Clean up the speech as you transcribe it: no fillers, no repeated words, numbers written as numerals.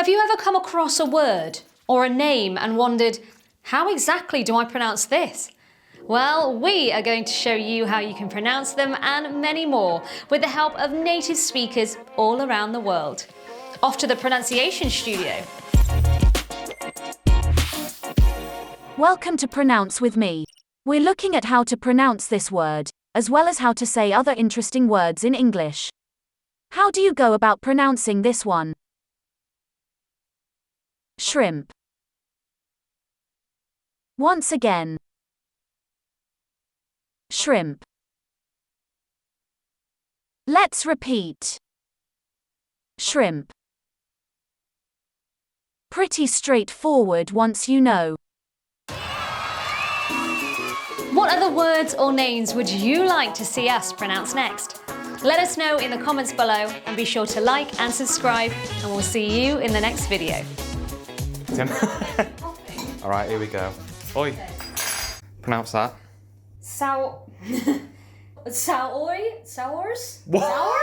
Have you ever come across a word or a name and wondered, how exactly do I pronounce this? Well, we are going to show you how you can pronounce them and many more with the help of native speakers all around the world. Off to the pronunciation studio. Welcome to Pronounce with me. We're looking at how to pronounce this word, as well as how to say other interesting words in English. How do you go about pronouncing this one? Shrimp. Once again. Shrimp. Let's repeat. Shrimp. Pretty straightforward once you know. What other words or names would you like to see us pronounce next? Let us know in the comments below and be sure to like and subscribe, and we'll see you in the next video. All right, here we go. Oi. Pronounce that. Sours? What?